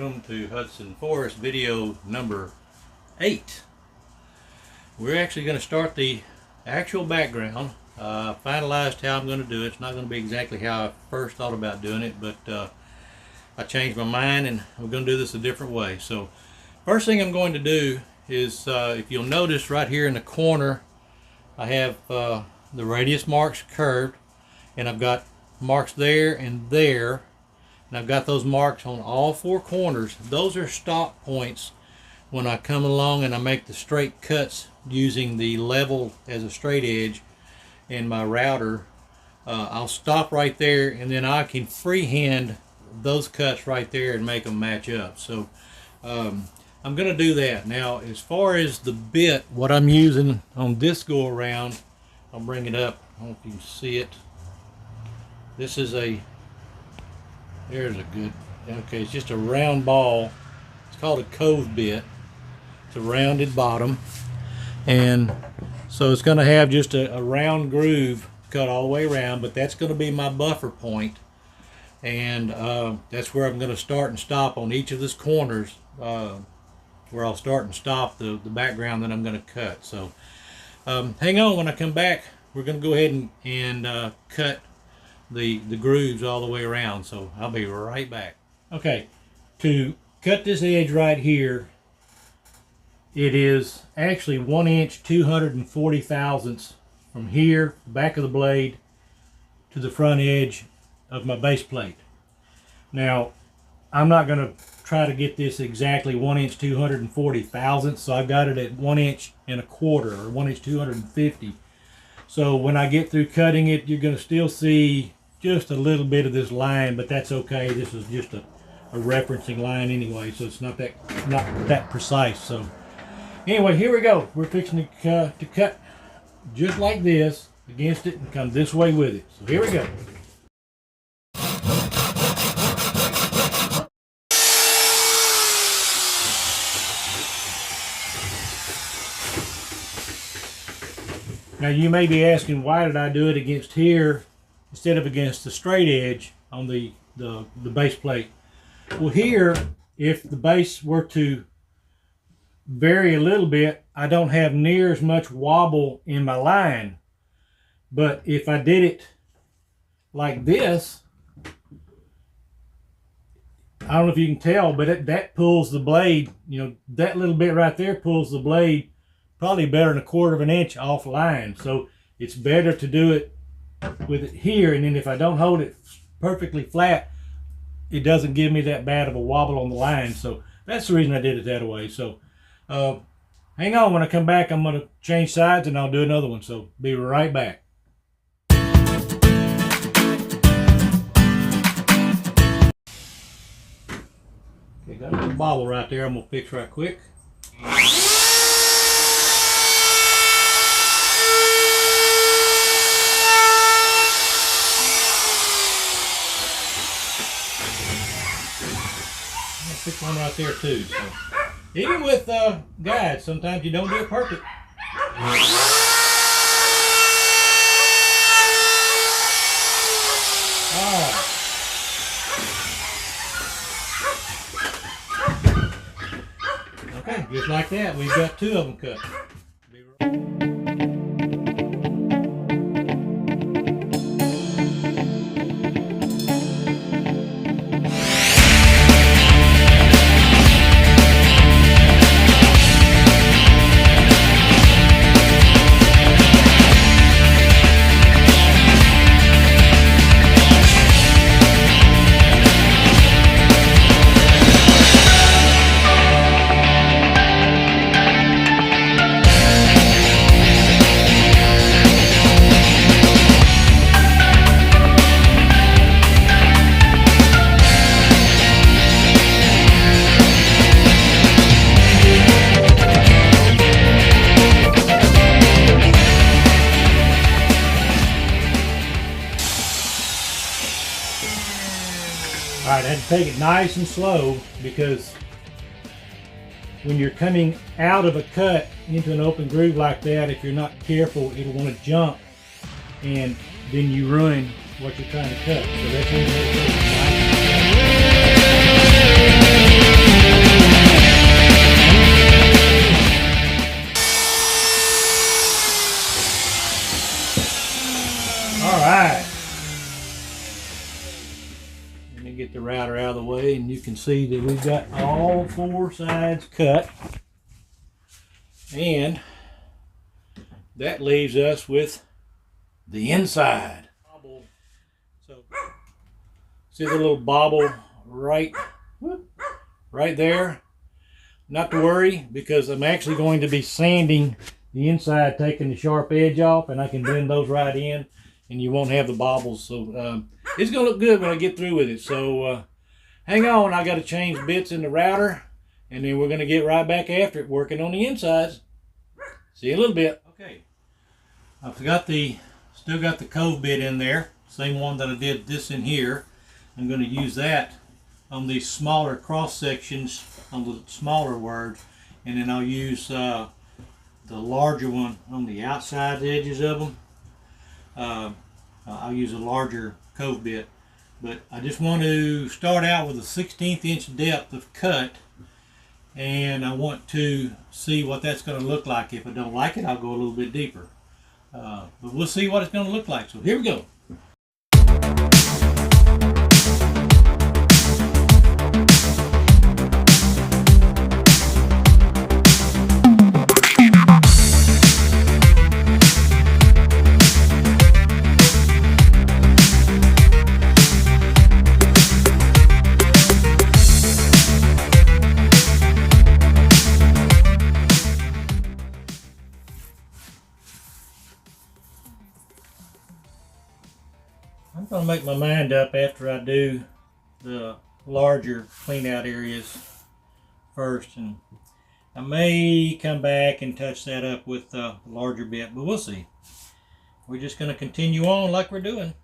welcome to Hudson Forest video number 8. We're actually going to start the actual background. Finalized how I'm going to do it. It's not going to be exactly how I first thought about doing it, but I changed my mind and we're going to do this a different way. So first thing I'm going to do is, if you'll notice right here in the corner, I have the radius marks curved, and I've got marks there and there. And I've got those marks on all 4 corners. Those are stop points when I come along and I make the straight cuts using the level as a straight edge and my router. I'll stop right there, and then I can freehand those cuts right there and make them match up. So I'm going to do that. Now, as far as the bit, what I'm using on this go around, I'll bring it up. I don't know if you can see it. This is there's a good, okay, it's just a round ball. It's called a cove bit. It's a rounded bottom, and so it's going to have just a round groove cut all the way around, but that's going to be my buffer point, and that's where I'm going to start and stop on each of these corners, where I'll start and stop the background that I'm going to cut. So hang on. When I come back, we're going to go ahead and cut the grooves all the way around. So I'll be right back. Okay, to cut this edge right here, it is actually 1 inch 240 thousandths from here, back of the blade, to the front edge of my base plate. Now, I'm not going to try to get this exactly 1 inch 240 thousandths, so I've got it at 1 inch and a quarter, or 1 inch 250. So when I get through cutting it, you're going to still see just a little bit of this line, but that's okay. This is just a referencing line anyway, so it's not that precise. So anyway, here we go. We're fixing to cut just like this against it and come this way with it. So here we go. Now you may be asking, why did I do it against here instead of against the straight edge on the base plate? Well, here, if the base were to vary a little bit, I don't have near as much wobble in my line. But if I did it like this, I don't know if you can tell, but that pulls the blade, that little bit right there pulls the blade probably better than 1/4 of an inch off line. So it's better to do it with it here, and then if I don't hold it perfectly flat, it doesn't give me that bad of a wobble on the line. So that's the reason I did it that way. So hang on. When I come back, I'm going to change sides and I'll do another one. So be right back. Okay, got a little bobble right there I'm going to fix right quick. Fix one right there too. So even with guides, sometimes you don't do it perfect. Okay, just like that, we've got 2 of them cut. Alright, I had to take it nice and slow, because when you're coming out of a cut into an open groove like that, if you're not careful, it'll want to jump, and then you ruin what you're trying to cut. So that's what me get the router out of the way, and you can see that we've got all 4 sides cut. And that leaves us with the inside. So see the little bobble right there? Not to worry, because I'm actually going to be sanding the inside, taking the sharp edge off, and I can blend those right in, and you won't have the bobbles. So it's going to look good when I get through with it. So hang on, I got to change bits in the router, and then we're going to get right back after it, working on the insides. See you in a little bit. Okay, I've still got the cove bit in there, same one that I did this in here. I'm going to use that on these smaller cross sections, on the smaller words, and then I'll use the larger one on the outside edges of them. I'll use a larger cove bit, but I just want to start out with a 1/16 inch depth of cut, and I want to see what that's going to look like. If I don't like it, I'll go a little bit deeper, but we'll see what it's going to look like. So here we go. I'm going to make my mind up after I do the larger clean out areas first, and I may come back and touch that up with the larger bit, but we'll see. We're just going to continue on like we're doing.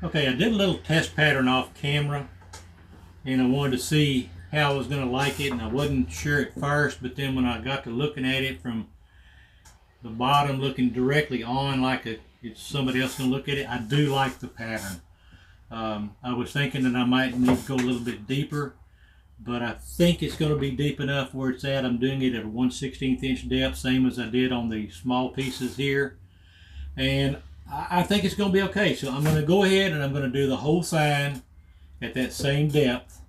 Okay, I did a little test pattern off camera, and I wanted to see how I was going to like it, and I wasn't sure at first, but then when I got to looking at it from the bottom, looking directly on like it's somebody else going to look at it, I do like the pattern. I was thinking that I might need to go a little bit deeper, but I think it's going to be deep enough where it's at. I'm doing it at a 1/16 inch depth, same as I did on the small pieces here, and I think it's going to be okay. So I'm going to go ahead and I'm going to do the whole sign at that same depth,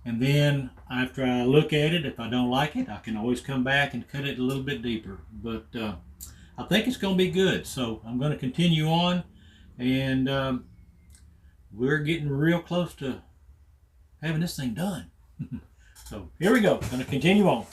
and then after I look at it, if I don't like it, I can always come back and cut it a little bit deeper. But I think it's going to be good, so I'm going to continue on, and we're getting real close to having this thing done. So here we go. Going to continue on.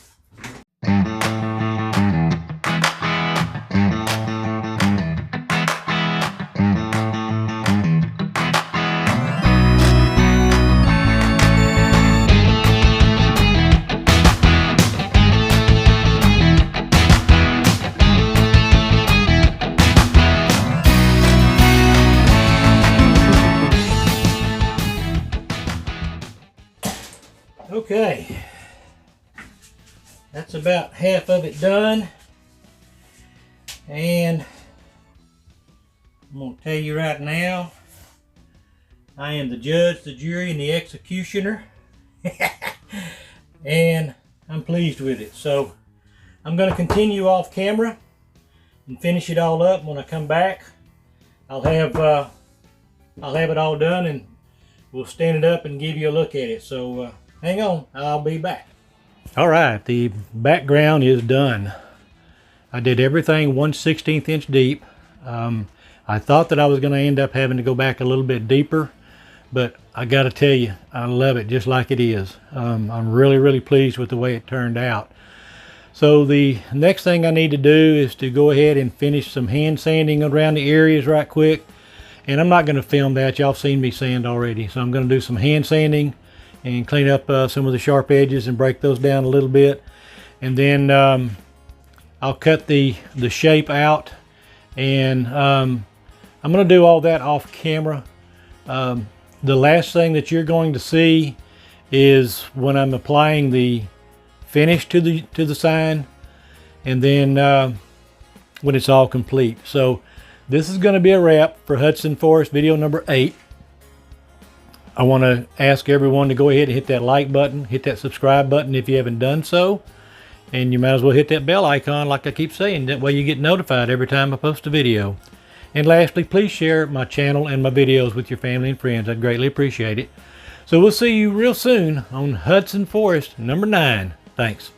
Okay, that's about half of it done, and I'm going to tell you right now, I am the judge, the jury, and the executioner, and I'm pleased with it. So I'm going to continue off camera and finish it all up. When I come back, I'll have it all done, and we'll stand it up and give you a look at it. So hang on, I'll be back. All right, the background is done. I did everything 1/16 inch deep. I thought that I was going to end up having to go back a little bit deeper, but I got to tell you, I love it just like it is. I'm really pleased with the way it turned out. So the next thing I need to do is to go ahead and finish some hand sanding around the areas right quick. And I'm not going to film that. Y'all seen me sand already. So I'm going to do some hand sanding and clean up some of the sharp edges and break those down a little bit, and then I'll cut the shape out, and I'm going to do all that off camera. The last thing that you're going to see is when I'm applying the finish to the sign, and then when it's all complete. So this is going to be a wrap for Hudson Forest video number 8. I want to ask everyone to go ahead and hit that like button, hit that subscribe button if you haven't done so, and you might as well hit that bell icon like I keep saying. That way you get notified every time I post a video. And lastly, please share my channel and my videos with your family and friends. I'd greatly appreciate it. So we'll see you real soon on Hudson Forest number 9. Thanks.